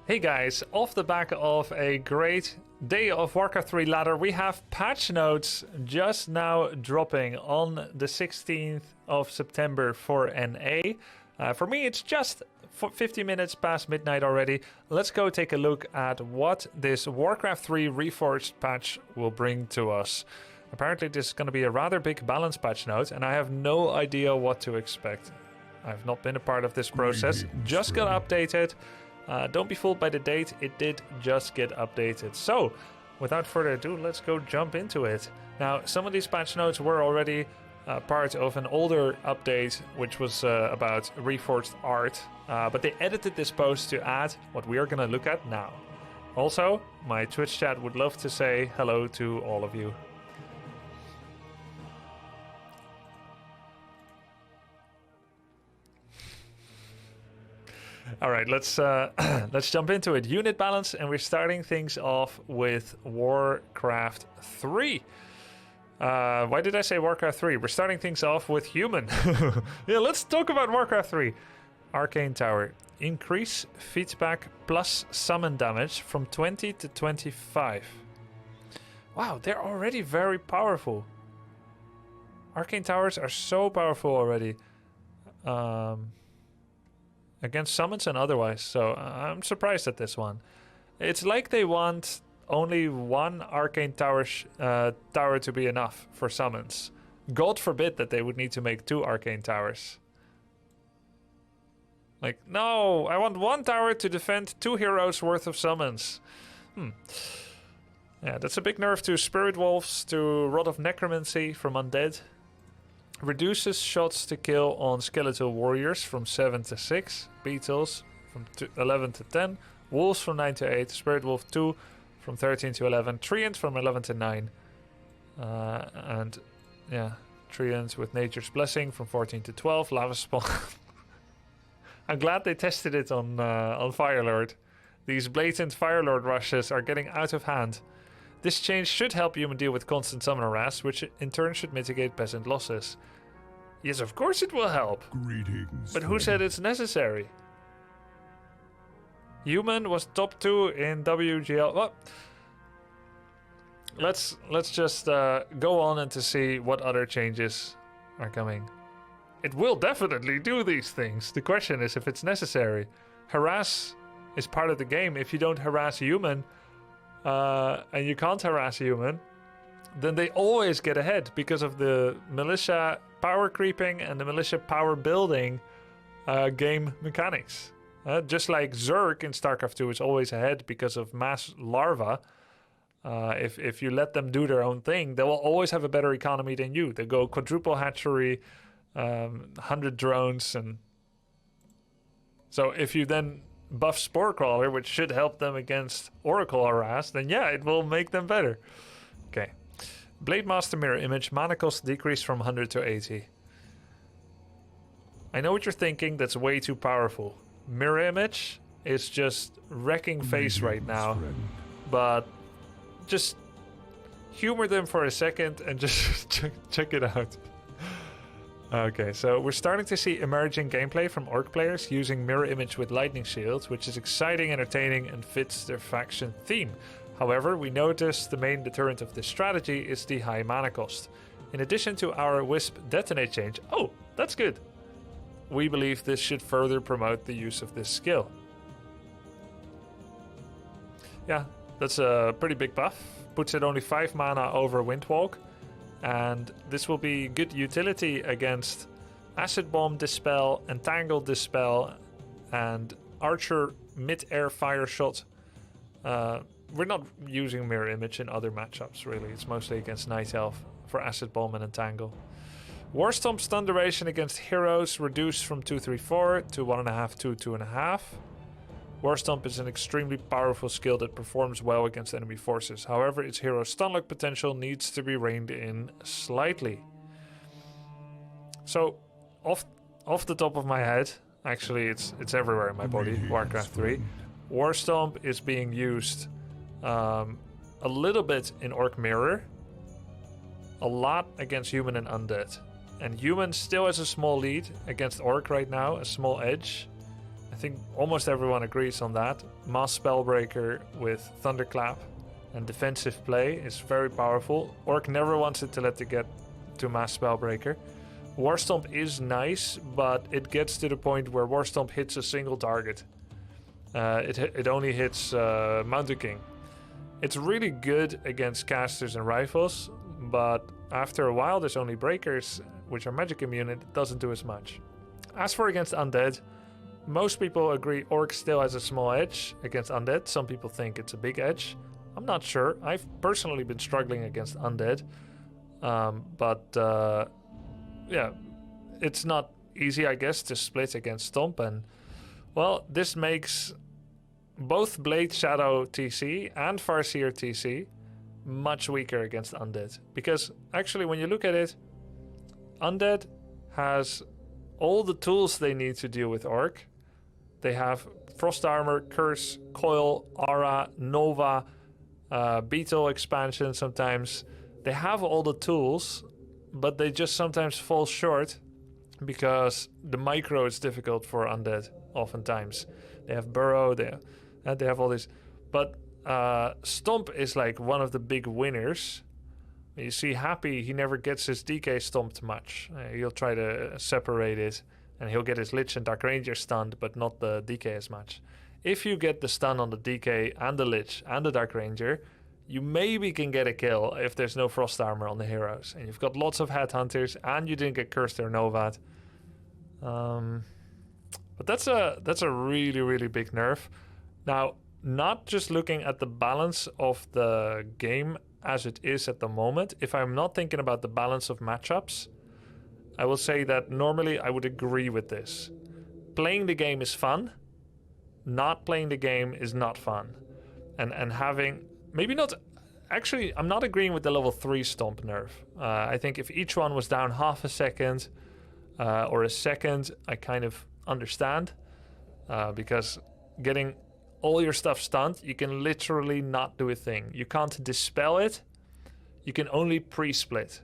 Hey guys, off the back of a great day of Warcraft 3 ladder, we have patch notes just now dropping on the 16th of September for NA. For me, it's just 50 minutes past midnight already. Let's go take a look at what this Warcraft 3 Reforged patch will bring to us. Apparently this is going to be a rather big balance patch note, and I have no idea what to expect. I've not been a part of this process, just got updated. Don't be fooled by the date, it did just get updated. So, without further ado, let's go jump into it. Now, some of these patch notes were already part of an older update, which was about Reforged art, but they edited this post to add what we are going to look at now. Also, my Twitch chat would love to say hello to all of you. All right, let's jump into it. Unit balance, and we're starting things off with Warcraft 3. Why did I say Warcraft 3? We're starting things off with human. Yeah, let's talk about Warcraft 3. Arcane Tower. Increase feedback plus summon damage from 20 to 25. Wow, they're already very powerful. Arcane Towers are so powerful already. Against summons and otherwise, so I'm surprised at this one. It's like they want only one Arcane Tower to be enough for summons. God forbid that they would need to make 2 Arcane Towers. Like, no, I want 1 tower to defend 2 heroes worth of summons. Yeah, that's a big nerf to Spirit Wolves, to Rod of Necromancy from Undead. Reduces shots to kill on skeletal warriors from 7 to 6, beetles from 11 to 10, wolves from 9 to 8, spirit wolf 2 from 13 to 11, treants from 11 to 9, and yeah, treants with nature's blessing from 14 to 12, lava spawn. I'm glad they tested it on Firelord. These blatant Firelord rushes are getting out of hand. This change should help human deal with constant summon harass, which in turn should mitigate peasant losses. Yes, of course it will help. Greetings. But who said it's necessary? Human was top 2 in WGL. Well, let's just go on and to see what other changes are coming. It will definitely do these things. The question is if it's necessary. Harass is part of the game. If you don't harass human, and you can't harass a human, then they always get ahead because of the militia power creeping and the militia power building game mechanics. Just like Zerg in StarCraft 2 is always ahead because of mass larva. If you let them do their own thing, they will always have a better economy than you. They go quadruple hatchery, 100 drones, and so if you then buff Sporecrawler, which should help them against Oracle harass, then yeah, it will make them better. Okay. Blade Master Mirror Image, mana cost decreased from 100 to 80. I know what you're thinking, that's way too powerful. Mirror Image is just wrecking face right now, but just humor them for a second and just check it out. Okay, so we're starting to see emerging gameplay from Orc players using Mirror Image with Lightning Shield, which is exciting, entertaining, and fits their faction theme. However, we notice the main deterrent of this strategy is the high mana cost. In addition to our Wisp Detonate change, oh, that's good. We believe this should further promote the use of this skill. Yeah, that's a pretty big buff. Puts it only 5 mana over Windwalk. And this will be good utility against Acid Bomb Dispel, Entangle Dispel, and Archer Mid-Air Fire Shot. We're not using Mirror Image in other matchups, really. It's mostly against Night Elf for Acid Bomb and Entangle. Warstomp's stun duration against heroes reduced from 2-3-4 to 1.5 to 2.5. Warstomp is an extremely powerful skill that performs well against enemy forces. However, its hero stunlock potential needs to be reined in slightly. So, off the top of my head, actually it's everywhere in my body, Warcraft 3. Warstomp is being used a little bit in Orc Mirror, a lot against Human and Undead. And Human still has a small lead against Orc right now, a small edge. I think almost everyone agrees on that. Mass Spellbreaker with Thunderclap and defensive play is very powerful. Orc never wants it to let it get to Mass Spellbreaker. Warstomp is nice, but it gets to the point where Warstomp hits a single target. It only hits Mountain King. It's really good against casters and rifles, but after a while there's only breakers, which are magic immune, and it doesn't do as much. As for against Undead, most people agree Orc still has a small edge against Undead. Some people think it's a big edge. I'm not sure. I've personally been struggling against Undead. Yeah, it's not easy, I guess, to split against Stomp. And, well, this makes both Blade Shadow TC and Farseer TC much weaker against Undead. Because, actually, when you look at it, Undead has all the tools they need to deal with Orc. They have Frost Armor, Curse, Coil, Aura, Nova, Beetle expansion sometimes. They have all the tools, but they just sometimes fall short because the micro is difficult for Undead oftentimes. They have Burrow, they have all this. But Stomp is like one of the big winners. You see Happy, he never gets his DK stomped much. He'll try to separate it, and he'll get his Lich and Dark Ranger stunned, but not the DK as much. If you get the stun on the DK and the Lich and the Dark Ranger, you maybe can get a kill if there's no Frost Armor on the heroes. And you've got lots of Headhunters, and you didn't get Cursed or Novad. But that's a really, really big nerf. Now, not just looking at the balance of the game as it is at the moment, if I'm not thinking about the balance of matchups, I will say that normally I would agree with this. Playing the game is fun. Not playing the game is not fun. And having... Maybe not... Actually, I'm not agreeing with the level 3 Stomp nerf. I think if each one was down half a second or a second, I kind of understand. Because getting all your stuff stunned, you can literally not do a thing. You can't dispel it. You can only pre-split.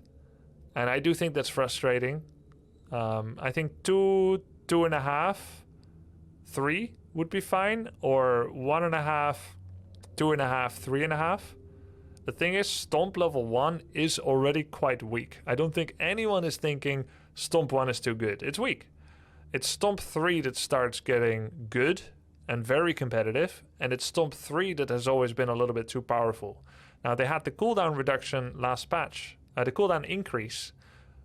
And I do think that's frustrating. I think 2, 2.5, 3 would be fine. Or 1.5, 2.5, 3.5. The thing is, Stomp level 1 is already quite weak. I don't think anyone is thinking Stomp 1 is too good. It's weak. It's Stomp 3 that starts getting good and very competitive. And it's Stomp 3 that has always been a little bit too powerful. Now, they had the cooldown reduction last patch. The cooldown increase.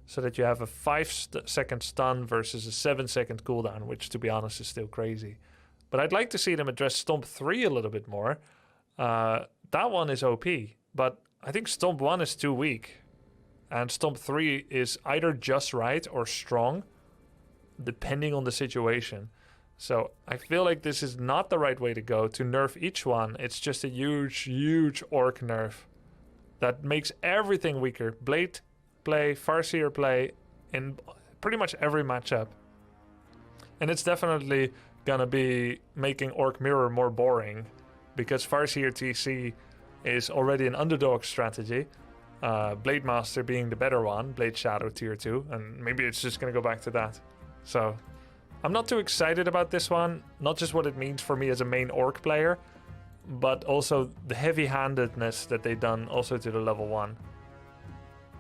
So that you have a 5-second stun versus a 7-second cooldown. Which, to be honest, is still crazy. But I'd like to see them address Stomp 3 a little bit more. That one is OP. But I think Stomp 1 is too weak. And Stomp 3 is either just right or strong, depending on the situation. So I feel like this is not the right way to go, to nerf each one. It's just a huge, huge Orc nerf that makes everything weaker. Blade play, Farseer play in pretty much every matchup. And it's definitely gonna be making Orc Mirror more boring, because Farseer TC is already an underdog strategy. Blade Master being the better one, Blade Shadow tier 2, and maybe it's just gonna go back to that. So I'm not too excited about this one, not just what it means for me as a main Orc player, but also the heavy-handedness that they've done also to the level 1.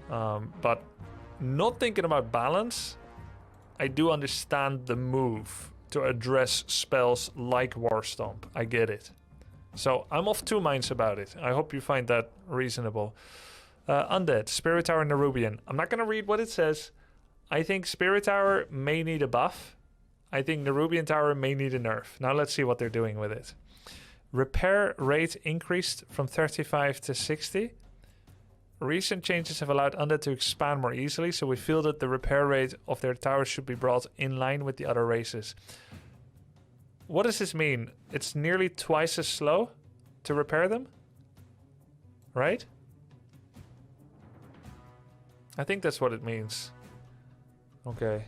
But not thinking about balance, I do understand the move to address spells like Warstomp. I get it. So I'm of two minds about it. I hope you find that reasonable. Undead, Spirit Tower, Nerubian. I'm not going to read what it says. I think Spirit Tower may need a buff. I think Nerubian Tower may need a nerf. Now let's see what they're doing with it. Repair rate increased from 35 to 60. Recent changes have allowed Undead to expand more easily, so we feel that the repair rate of their towers should be brought in line with the other races. What does this mean? It's nearly twice as slow to repair them? Right? I think that's what it means. Okay.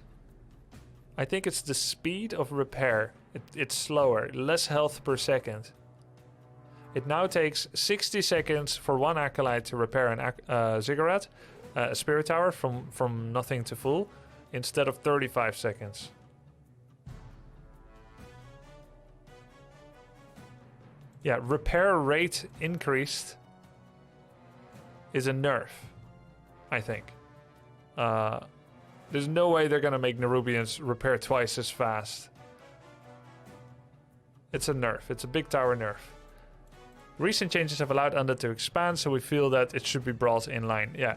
I think it's the speed of repair. It's slower, less health per second. It now takes 60 seconds for one Acolyte to repair an Ziggurat, a Spirit Tower from nothing to full, instead of 35 seconds. Yeah, repair rate increased is a nerf, I think. There's no way they're gonna make Nerubians repair twice as fast. It's a nerf. It's a big tower nerf. Recent changes have allowed Undead to expand, so we feel that it should be brought in line. Yeah.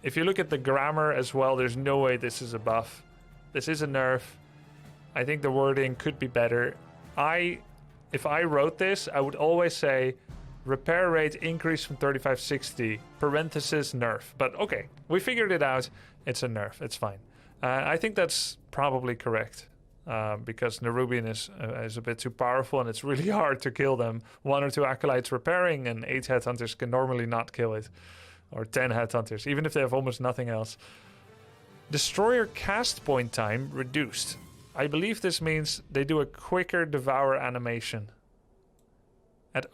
If you look at the grammar as well, there's no way this is a buff. This is a nerf. I think the wording could be better. If I wrote this, I would always say repair rate increase from 3560, parenthesis nerf. But okay, we figured it out. It's a nerf. It's fine. I think that's probably correct. Because Nerubian is a bit too powerful and it's really hard to kill them. 1 or 2 acolytes repairing and 8 headhunters can normally not kill it. Or 10 headhunters, even if they have almost nothing else. Destroyer cast point time reduced. I believe this means they do a quicker devour animation. At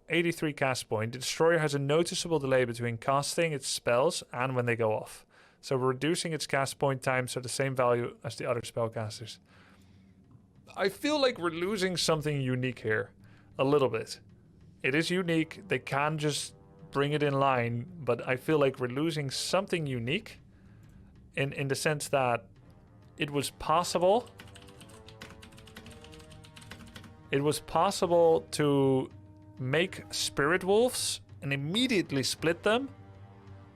083 cast point, the Destroyer has a noticeable delay between casting its spells and when they go off. So we're reducing its cast point time to the same value as the other spellcasters. I feel like we're losing something unique here. A little bit. It is unique. They can just bring it in line. But I feel like we're losing something unique. In the sense that it was possible. It was possible to make Spirit Wolves and immediately split them.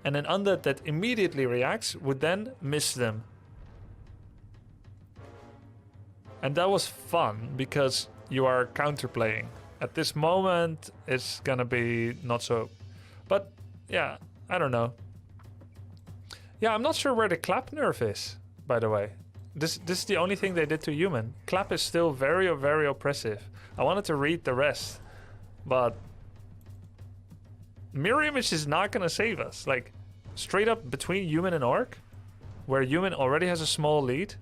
And an Undead that immediately reacts would then miss them. And that was fun because you are counterplaying. At this moment, it's gonna be not so. But yeah, I don't know. Yeah, I'm not sure where the clap nerf is, by the way. This is the only thing they did to human. Clap is still very, very oppressive. I wanted to read the rest, but mirror image is not gonna save us. Like, straight up between human and orc, where human already has a small lead.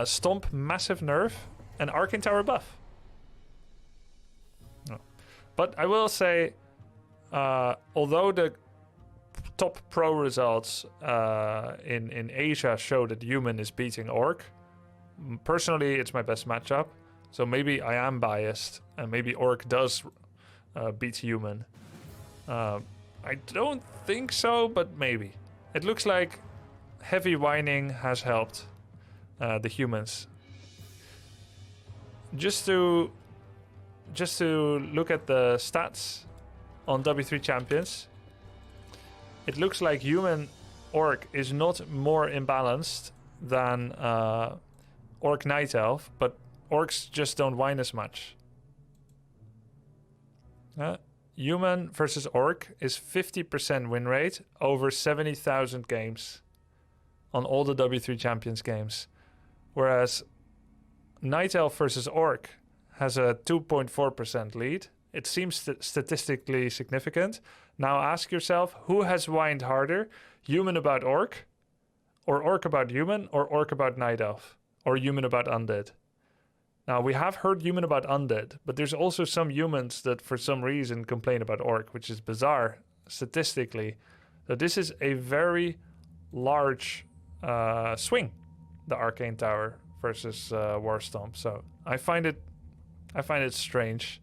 Stomp, massive nerf, and Arcane Tower buff. No. But I will say, although the top pro results in Asia show that human is beating orc, personally it's my best matchup. So maybe I am biased, and maybe orc does beat human. I don't think so, but maybe. It looks like heavy whining has helped. The humans. Just to look at the stats on W3 champions, it looks like human orc is not more imbalanced than orc night elf, but orcs just don't whine as much. Human versus orc is 50% win rate over 70,000 games on all the W3 champions games. Whereas Night Elf versus Orc has a 2.4% lead. It seems statistically significant. Now ask yourself, who has whined harder? Human about Orc? Or Orc about Human? Or Orc about Night Elf? Or Human about Undead? Now, we have heard Human about Undead, but there's also some humans that for some reason complain about Orc, which is bizarre statistically. So this is a very large swing. The Arcane Tower versus Warstomp. So I find it strange.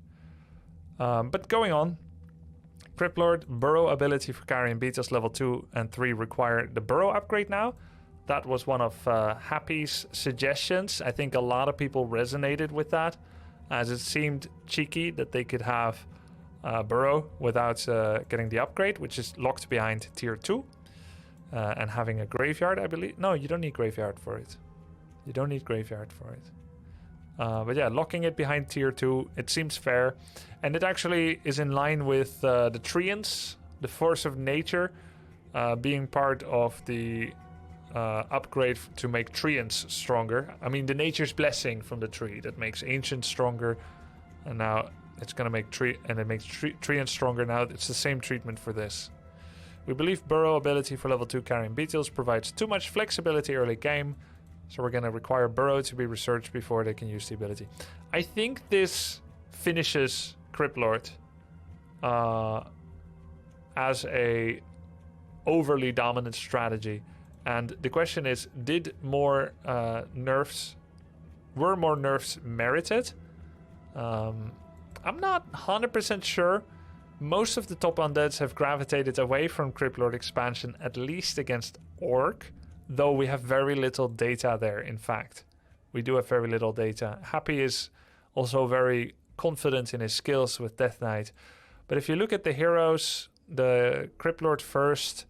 But going on, Cryptlord Burrow ability for carrying beetles level 2 and 3 require the Burrow upgrade now. That was one of Happy's suggestions. I think a lot of people resonated with that, as it seemed cheeky that they could have Burrow without getting the upgrade, which is locked behind tier 2. And having a graveyard, I believe. No, you don't need graveyard for it. You don't need graveyard for it. But yeah, locking it behind tier 2, it seems fair. And it actually is in line with the treants, the force of nature, being part of the upgrade to make treants stronger. I mean, the nature's blessing from the tree that makes ancients stronger. And now it's going to make it makes treants stronger now. It's the same treatment for this. We believe Burrow ability for level 2 carrying beetles provides too much flexibility early game, so we're going to require Burrow to be researched before they can use the ability. I think this finishes Cryptlord as a overly dominant strategy. And the question is, were more nerfs merited? I'm not 100% sure. Most of the top undeads have gravitated away from Cryptlord expansion, at least against Orc, though we have very little data there, in fact. We do have very little data. Happy is also very confident in his skills with Death Knight. But if you look at the heroes, the Cryptlord first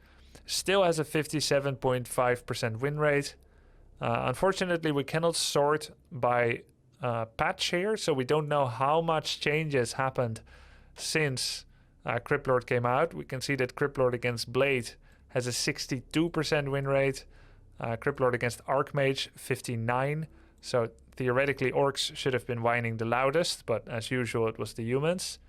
still has a 57.5% win rate. Unfortunately, we cannot sort by patch here, so we don't know how much changes happened since Cryptlord came out. We can see that Cryptlord against Blade has a 62% win rate. Cryptlord against Archmage, 59%. So theoretically, orcs should have been whining the loudest, but as usual, it was the humans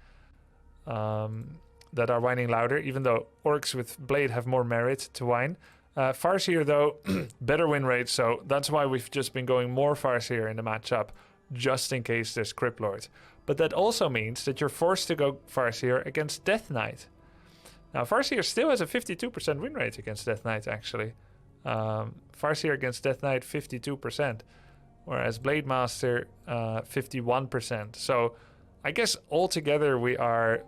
that are whining louder, even though orcs with Blade have more merit to whine. Farseer, though, better win rate, so that's why we've just been going more Farseer in the matchup, just in case there's Cryptlord. But that also means that you're forced to go Farseer against Death Knight. Now, Farseer still has a 52% win rate against Death Knight, actually. Farseer against Death Knight, 52%. Whereas Blade Master, 51%. So I guess altogether we are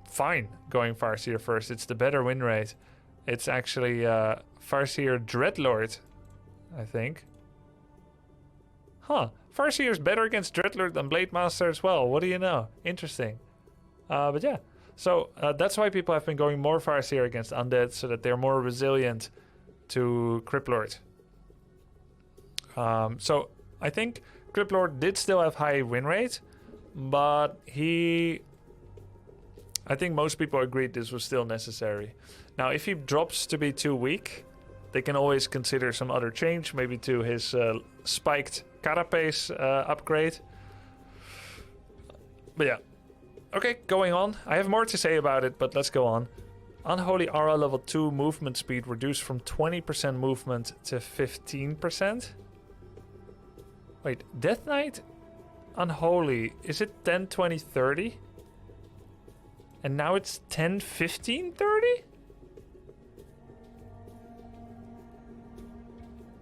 fine going Farseer first. It's the better win rate. It's actually Farseer Dreadlord, I think. Huh. Farseer's better against Dreadlord than Blade Master as well. What do you know? Interesting. But yeah. So that's why people have been going more Farseer against Undead, so that they're more resilient to Cryptlord. So I think Cryptlord did still have high win rate, but I think most people agreed this was still necessary. Now, if he drops to be too weak, they can always consider some other change, maybe to his spiked Carapace upgrade. But yeah. Okay, going on. I have more to say about it, but let's go on. Unholy Aura level 2 movement speed reduced from 20% movement to 15%. Wait, Death Knight Unholy, is it 10, 20, 30? And now it's 10, 15, 30?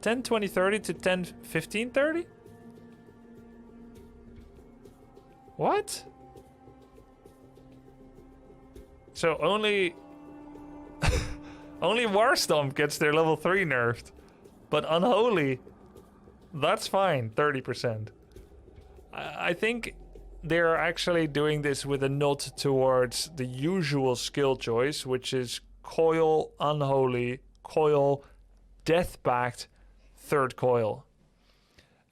10, 20, 30 to 10, 15, 30? What? So only only Warstomp gets their level 3 nerfed. But Unholy, that's fine, 30%. I think they're actually doing this with a nod towards the usual skill choice, which is Coil, Unholy, Coil, Death-backed, third Coil.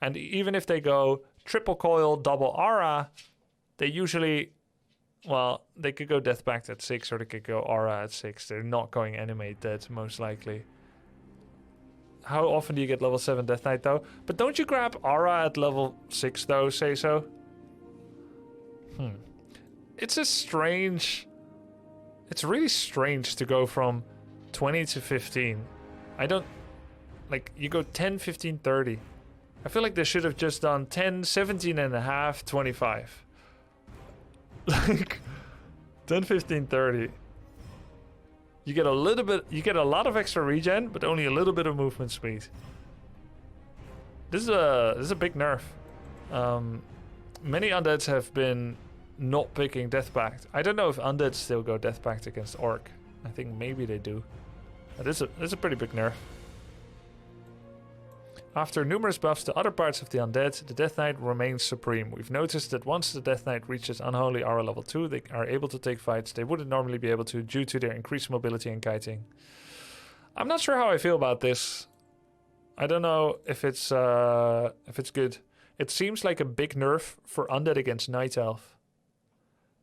And even if they go triple Coil, double Aura, they usually, well, they could go Death-backed at 6 or they could go Aura at 6. They're not going Animate Dead, most likely. How often do you get level 7 Death Knight, though? But don't you grab Aura at level 6, though, say so? It's a strange... It's really strange to go from 20 to 15. I don't... Like, you go 10, 15, 30. I feel like they should have just done 10, 17 and a half, 25. Like, 10, 15, 30. You get a little bit... You get a lot of extra regen, but only a little bit of movement speed. This is a big nerf. Many undeads have been not picking Death-backed. I don't know if undeads still go Death-backed against Orc. I think maybe they do. This is a pretty big nerf. After numerous buffs to other parts of the undead, the Death Knight remains supreme. We've noticed that once the Death Knight reaches Unholy Aura level 2, they are able to take fights they wouldn't normally be able to due to their increased mobility and kiting. I'm not sure how I feel about this. I don't know if it's good. It seems like a big nerf for undead against Night Elf.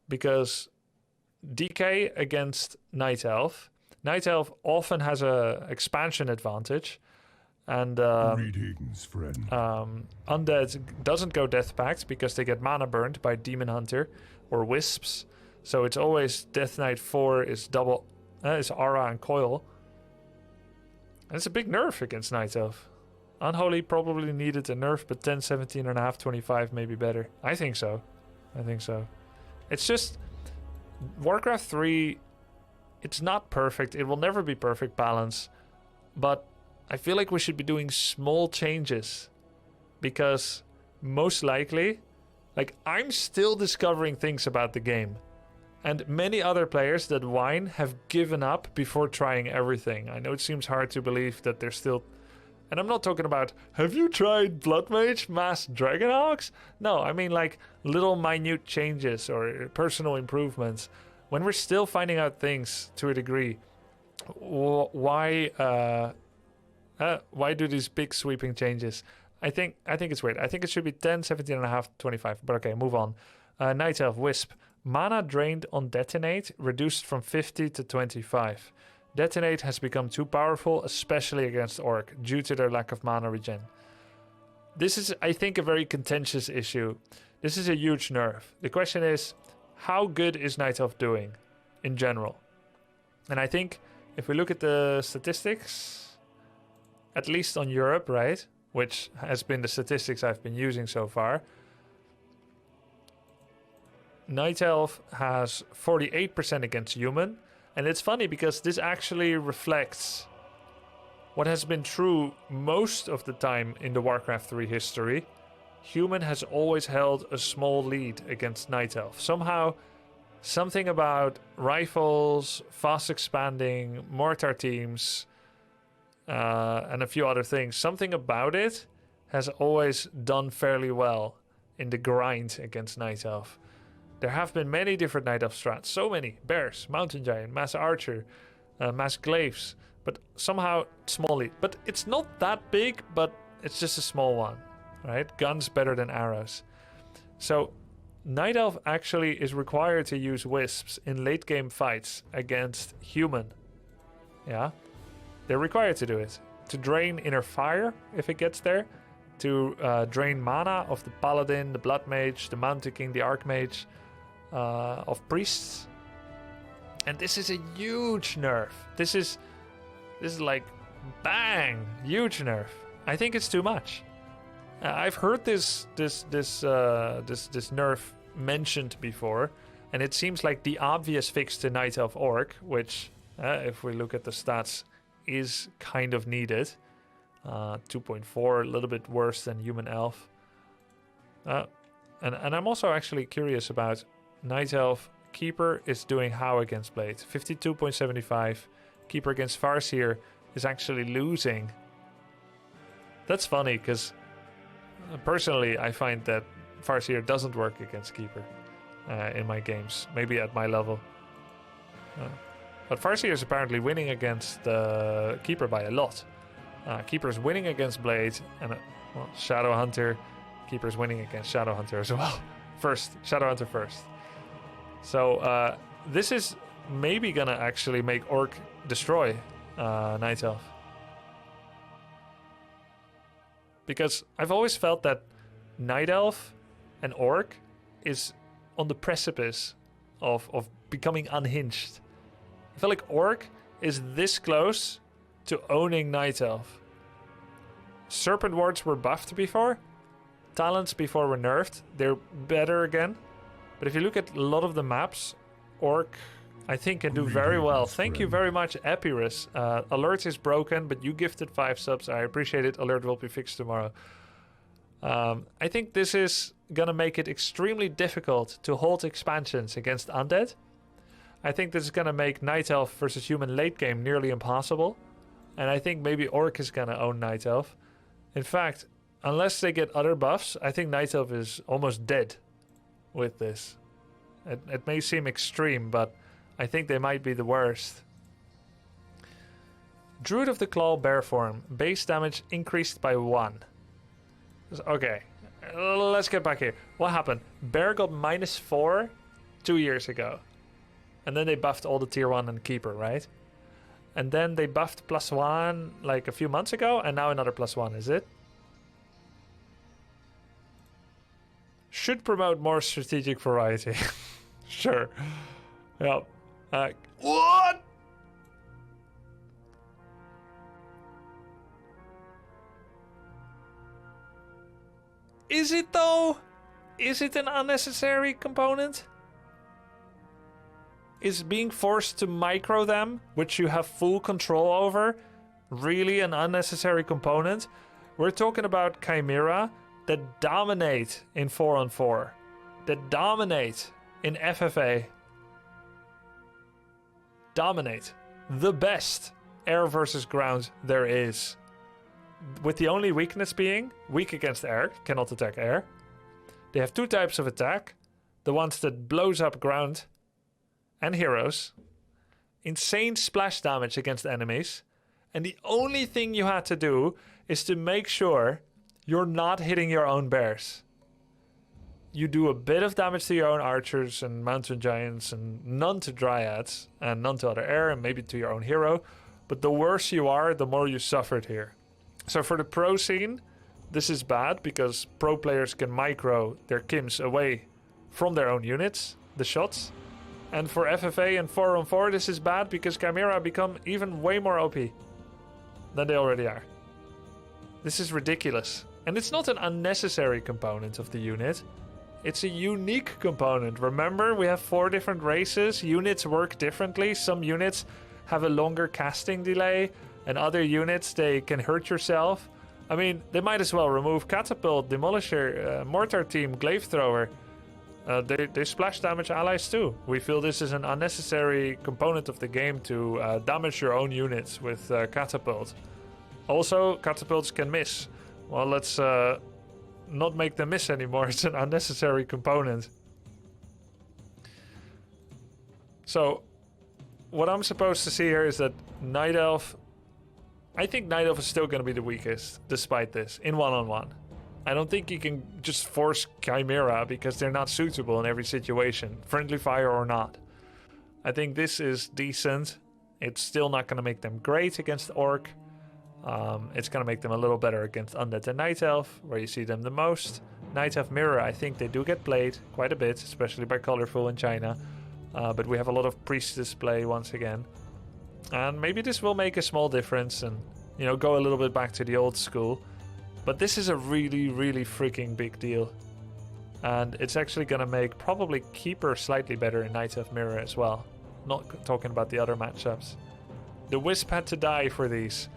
Because DK against Night Elf often has a expansion advantage. And greetings, friend. Undead doesn't go Death-backed because they get mana burned by Demon Hunter or Wisps. So it's always Death Knight 4 is double, is Aura and Coil. And it's a big nerf against Night Elf. Unholy probably needed a nerf, but 10, 17 and a half, 25 may be better. I think so. It's just Warcraft 3, it's not perfect. It will never be perfect balance. But I feel like we should be doing small changes because most likely Like, I'm still discovering things about the game. And many other players that whine have given up before trying everything. I know it seems hard to believe that they're still... And I'm not talking about, have you tried Blood Mage Mass Dragonhawks? No, I mean like little minute changes or personal improvements. When we're still finding out things to a degree, why do these big sweeping changes? I think it's weird. I think it should be 10, 17 and a half, 25. But okay, move on. Night Elf Wisp. Mana drained on Detonate reduced from 50 to 25. Detonate has become too powerful, especially against Orc, due to their lack of mana regen. This is, I think, a very contentious issue. This is a huge nerf. The question is, how good is Night Elf doing in general? And I think if we look at the statistics, at least on Europe, right, which has been the statistics I've been using so far, Night Elf has 48% against human. And it's funny because this actually reflects what has been true most of the time in the Warcraft 3 history. Human has always held a small lead against Night Elf. Somehow, something about rifles, fast expanding, mortar teams, and a few other things. Something about it has always done fairly well in the grind against Night Elf. There have been many different Night Elf strats. So many. Bears, Mountain Giant, Mass Archer, Mass Glaives. But somehow small lead. But it's not that big, but it's just a small one. Right? Guns better than arrows. So Night Elf actually is required to use wisps in late game fights against human. Yeah? They're required to do it. To drain inner fire if it gets there. To drain mana of the Paladin, the Blood Mage, the Mountain King, the Archmage. Of priests, and this is a huge nerf. This is like bang, huge nerf. I think it's too much. I've heard this nerf mentioned before, and it seems like the obvious fix to Night Elf Orc, which, if we look at the stats, is kind of needed. 2.4, a little bit worse than Human Elf. And I'm also actually curious about. Night Elf Keeper is doing how against Blade? 52.75. Keeper against Farseer is actually losing. That's funny, because personally I find that Farseer doesn't work against Keeper in my games. Maybe at my level. But Farseer is apparently winning against Keeper by a lot. Keeper is winning against Blade, and Shadowhunter. Keeper is winning against Shadowhunter as well. Shadowhunter first. So this is maybe gonna actually make Orc destroy Night Elf. Because I've always felt that Night Elf and Orc is on the precipice of becoming unhinged. I feel like Orc is this close to owning Night Elf. Serpent Wards were buffed before. Talents before were nerfed. They're better again. But if you look at a lot of the maps, Orc, I think, can do very well. Thank you very much, Epirus. Alert is broken, but you gifted 5 subs. I appreciate it. Alert will be fixed tomorrow. I think this is going to make it extremely difficult to hold expansions against Undead. I think this is going to make Night Elf versus Human late game nearly impossible. And I think maybe Orc is going to own Night Elf. In fact, unless they get other buffs, I think Night Elf is almost dead with this. It may seem extreme, but I think they might be the worst. Druid of the Claw Bear form. Base damage increased by 1. Okay, let's get back here. What happened? Bear got -4 2 years ago. And then they buffed all the tier 1 and Keeper, right? And then they buffed +1 like a few months ago, and now another +1, is it? Should promote more strategic variety. Sure. Yeah. What? Is it though? Is it an unnecessary component? Is being forced to micro them, which you have full control over, really an unnecessary component? We're talking about Chimera that dominate in 4-on-4. that dominate in FFA. Dominate. The best air versus ground there is. With the only weakness being weak against air, cannot attack air. They have two types of attack. The ones that blows up ground and heroes. Insane splash damage against enemies. And the only thing you had to do is to make sure you're not hitting your own bears. You do a bit of damage to your own archers and mountain giants and none to dryads and none to other air and maybe to your own hero. But the worse you are, the more you suffered here. So for the pro scene, this is bad because pro players can micro their Kims away from their own units, the shots. And for FFA and 4-on-4, this is bad because Chimera become even way more OP than they already are. This is ridiculous. And it's not an unnecessary component of the unit. It's a unique component. Remember, we have 4 different races. Units work differently. Some units have a longer casting delay, and other units, they can hurt yourself. I mean, they might as well remove Catapult, Demolisher, Mortar Team, Glaive Thrower. They splash damage allies too. We feel this is an unnecessary component of the game to damage your own units with Catapult. Also, Catapults can miss. Well, let's not make them miss anymore. It's an unnecessary component. So, what I'm supposed to see here is that Night Elf... I think Night Elf is still going to be the weakest, despite this, in one-on-one. I don't think you can just force Chimera because they're not suitable in every situation, friendly fire or not. I think this is decent. It's still not going to make them great against Orc. It's going to make them a little better against Undead and Night Elf, where you see them the most. Night Elf Mirror, I think they do get played quite a bit, especially by Colorful in China. But we have a lot of Priestess play once again. And maybe this will make a small difference and, you know, go a little bit back to the old school. But this is a really, really freaking big deal. And it's actually going to make probably Keeper slightly better in Night Elf Mirror as well. Not talking about the other matchups. The Wisp had to die for these.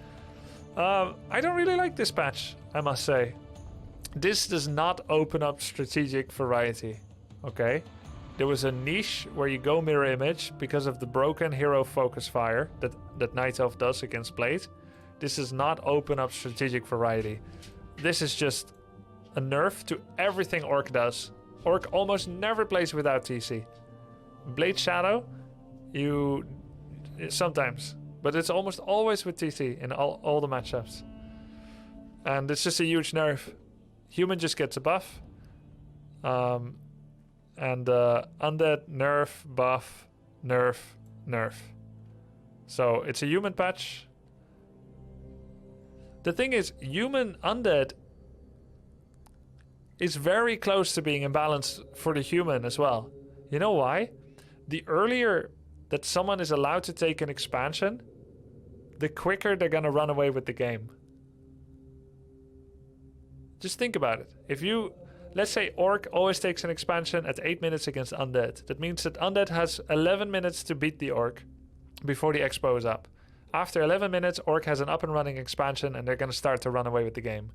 I don't really like this patch, I must say. This does not open up strategic variety, okay? There was a niche where you go mirror image because of the broken hero focus fire that Night Elf does against Blade. This does not open up strategic variety. This is just a nerf to everything Orc does. Orc almost never plays without TC. Blade Shadow, you... sometimes. But it's almost always with TC in all the matchups. And it's just a huge nerf. Human just gets a buff. And Undead, nerf, buff, nerf, nerf. So it's a human patch. The thing is, human Undead is very close to being imbalanced for the human as well. You know why? The earlier that someone is allowed to take an expansion, the quicker they're gonna run away with the game. Just think about it. If you, let's say Orc always takes an expansion at 8 minutes against Undead. That means that Undead has 11 minutes to beat the Orc before the expo is up. After 11 minutes, Orc has an up and running expansion and they're gonna start to run away with the game.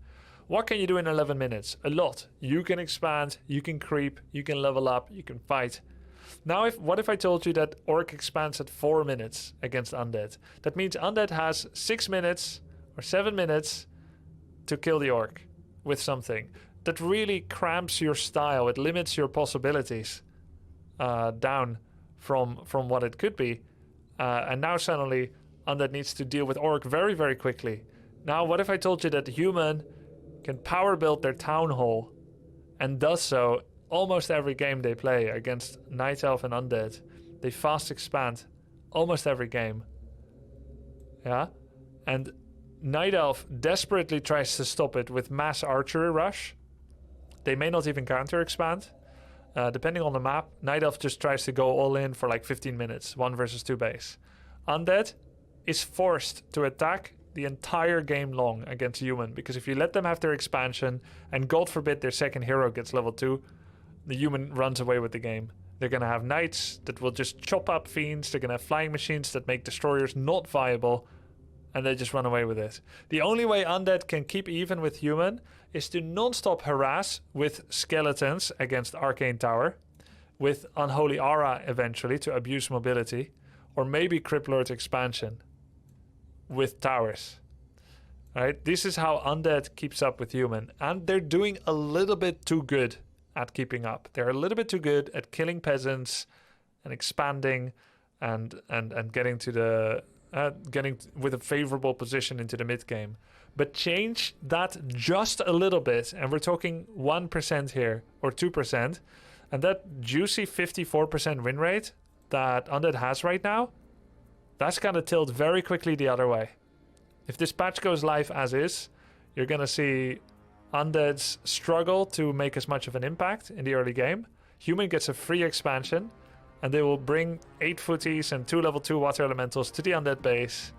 What can you do in 11 minutes? A lot. You can expand, you can creep, you can level up, you can fight. Now, what if I told you that Orc expands at 4 minutes against Undead? That means Undead has 6 minutes or 7 minutes to kill the Orc with something. That really cramps your style. It limits your possibilities down from what it could be. And now suddenly Undead needs to deal with Orc very, very quickly. Now, what if I told you that human can power build their Town Hall and does so almost every game they play against Night Elf and Undead? They fast expand almost every game. Yeah? And Night Elf desperately tries to stop it with mass archery rush. They may not even counter expand. Depending on the map, Night Elf just tries to go all in for like 15 minutes, 1 versus 2 base. Undead is forced to attack the entire game long against human, because if you let them have their expansion and God forbid their second hero gets level 2, the human runs away with the game. They're going to have knights that will just chop up fiends. They're going to have flying machines that make destroyers not viable. and they just run away with it. The only way Undead can keep even with human is to non-stop harass with skeletons against Arcane Tower, with Unholy Aura eventually to abuse mobility, or maybe Cryptlord expansion with towers. Right? This is how Undead keeps up with human, and they're doing a little bit too good at keeping up. They're a little bit too good at killing peasants and expanding and getting to the getting with a favorable position into the mid game. But change that just a little bit, and we're talking 1% here or 2%, and that juicy 54% win rate that Undead has right now, that's gonna tilt very quickly the other way. If this patch goes live as is, you're gonna see Undead's struggle to make as much of an impact in the early game. Human gets a free expansion, and they will bring 8 footies and 2 level 2 water elementals to the Undead base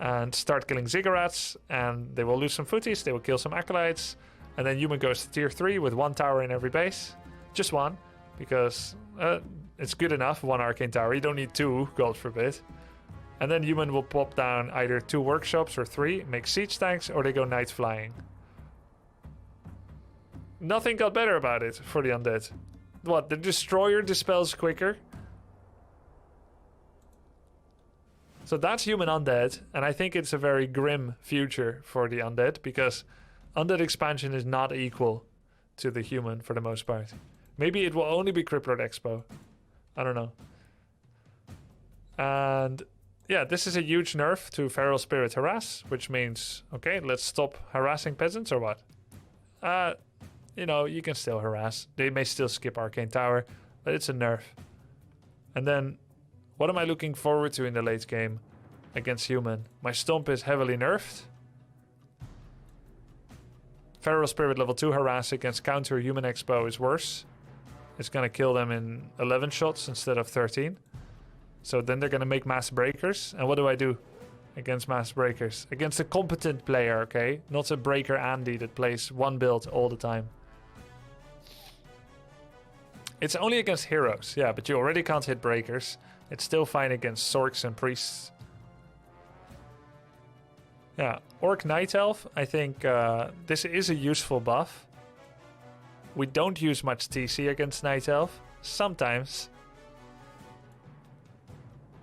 and start killing ziggurats, and they will lose some footies, they will kill some acolytes, and then Human goes to tier 3 with 1 tower in every base. Just 1, because it's good enough, 1 arcane tower. You don't need 2, God forbid. And then Human will pop down either 2 workshops or 3, make siege tanks, or they go night flying. Nothing got better about it for the Undead. What, the Destroyer dispels quicker? So that's Human Undead, and I think it's a very grim future for the Undead, because Undead expansion is not equal to the Human for the most part. Maybe it will only be Cryptlord Expo. I don't know. And yeah, this is a huge nerf to Feral Spirit Harass, which means, okay, let's stop harassing peasants or what? You know, you can still harass. They may still skip Arcane Tower, but it's a nerf. And then, what am I looking forward to in the late game against Human? My Stomp is heavily nerfed. Feral Spirit level 2 harass against counter Human Expo is worse. It's gonna kill them in 11 shots instead of 13. So then they're gonna make mass breakers. And what do I do against mass breakers? Against a competent player, okay? Not a breaker Andy that plays one build all the time. It's only against heroes, yeah, but you already can't hit breakers. It's still fine against Sorks and priests. Yeah, Orc Night Elf, I think this is a useful buff. We don't use much TC against Night Elf, sometimes.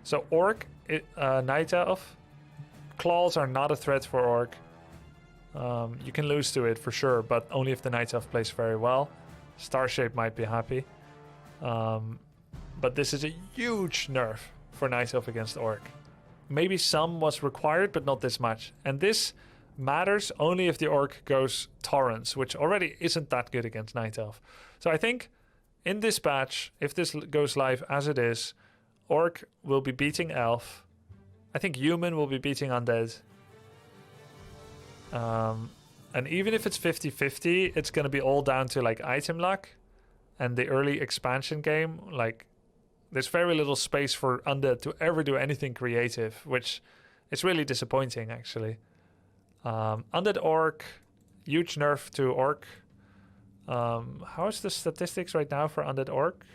So Orc, Night Elf, claws are not a threat for Orc. You can lose to it for sure, but only if the Night Elf plays very well. Starshape might be happy. But this is a huge nerf for Night Elf against Orc. Maybe some was required, but not this much. And this matters only if the Orc goes Torrents, which already isn't that good against Night Elf. So I think in this patch, if this goes live as it is, Orc will be beating Elf. I think Human will be beating Undead. And even if it's 50-50, it's going to be all down to like item luck and the early expansion game. Like, there's very little space for Undead to ever do anything creative, which is really disappointing, actually. Undead Orc, huge nerf to Orc. How is the statistics right now for Undead Orc?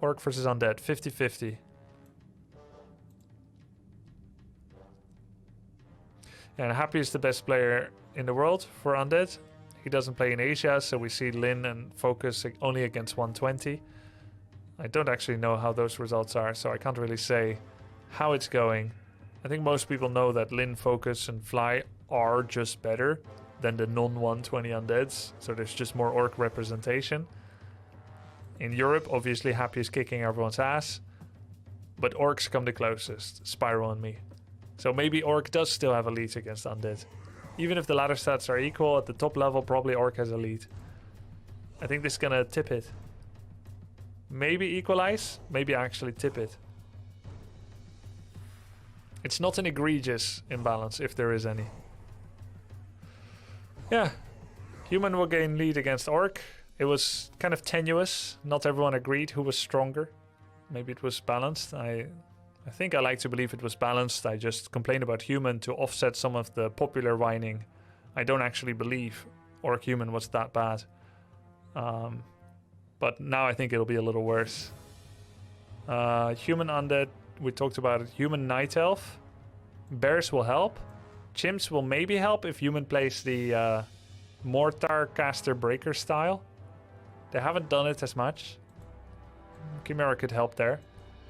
Orc versus Undead, 50-50. And Happy is the best player in the world for Undead. He doesn't play in Asia, so we see Lin and Focus only against 120. I don't actually know how those results are, so I can't really say how it's going. I think most people know that Lin, Focus, and Fly are just better than the non-120 Undeads, so there's just more Orc representation. In Europe, obviously, Happy is kicking everyone's ass, but Orcs come the closest, Spyro and me. So maybe Orc does still have a lead against Undead. Even if the ladder stats are equal, at the top level, probably Orc has a lead. I think this is gonna tip it. Maybe equalize, maybe actually tip it. It's not an egregious imbalance, if there is any. Yeah, Human will gain lead against Orc. It was kind of tenuous. Not everyone agreed who was stronger. Maybe it was balanced. I think I like to believe it was balanced. I just complained about Human to offset some of the popular whining. I don't actually believe Orc Human was that bad. But now I think it'll be a little worse. Human Undead we talked about it. Human Night Elf. Bears will help. Chimps will maybe help if human plays the Mortar Caster Breaker style. They haven't done it as much. Chimera could help there.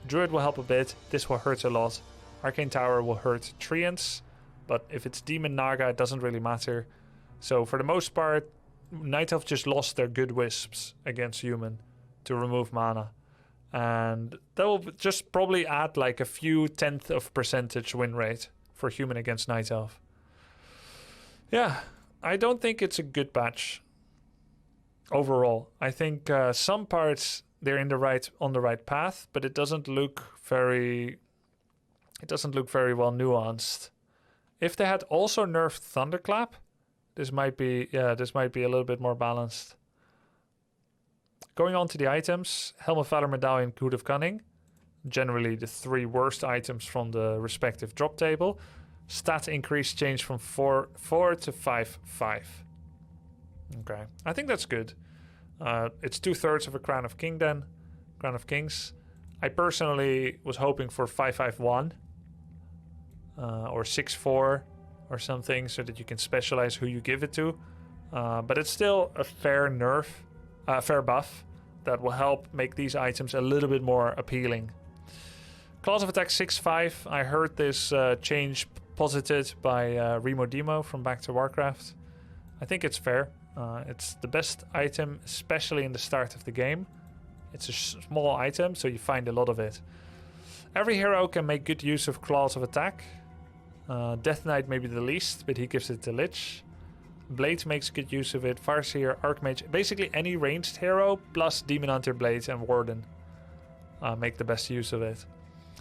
Druid will help a bit. This will hurt a lot. Arcane Tower will hurt Treants. But if it's Demon Naga, it doesn't really matter. So for the most part, Night Elf just lost their good wisps against human to remove mana. And that will just probably add like a few tenth of percentage win rate for human against Night Elf. Yeah, I don't think it's a good patch overall. I think some parts they're on the right path, but it doesn't look very well nuanced. If they had also nerfed Thunderclap, this might be a little bit more balanced. Going on to the items, Helm of Valor, Medallion, Hood of Cunning. Generally the 3 worst items from the respective drop table. Stat increase change from 4 to 5. Okay, I think that's good. It's 2/3 of a Crown of Kings. I personally was hoping for 5/5/1 or 6/4 or something, so that you can specialize who you give it to. But it's still a fair fair buff that will help make these items a little bit more appealing. Claws of Attack 6/5. I heard this change posited by Remo Demo from Back to Warcraft. I think it's fair. It's the best item, especially in the start of the game. It's a small item, so you find a lot of it. Every hero can make good use of Claws of Attack. Death Knight maybe the least, but he gives it to Lich. Blade makes good use of it. Farseer, Archmage, basically any ranged hero plus Demon Hunter, Blade, and Warden make the best use of it.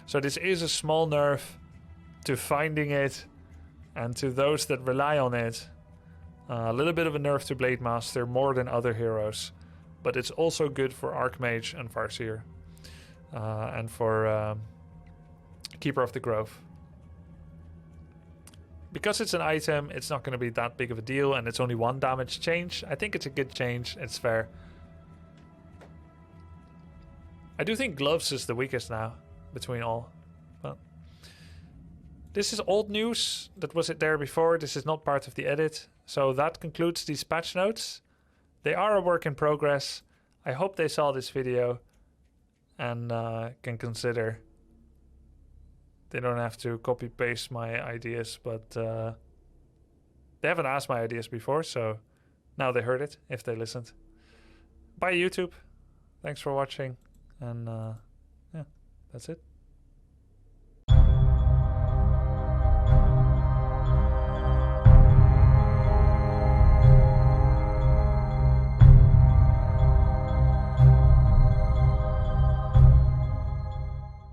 So this is a small nerf to finding it, and to those that rely on it, a little bit of a nerf to Blade Master more than other heroes. But it's also good for Archmage and Farseer. And for Keeper of the Grove. Because it's an item, it's not going to be that big of a deal, and it's only 1 damage change. I think it's a good change. It's fair. I do think Gloves is the weakest now between all. But this is old news that was there before. This is not part of the edit. So that concludes these patch notes. They are a work in progress. I hope they saw this video and can consider. They don't have to copy paste my ideas, but they haven't asked my ideas before, so now they heard it if they listened. Bye YouTube. Thanks for watching, and yeah, that's it.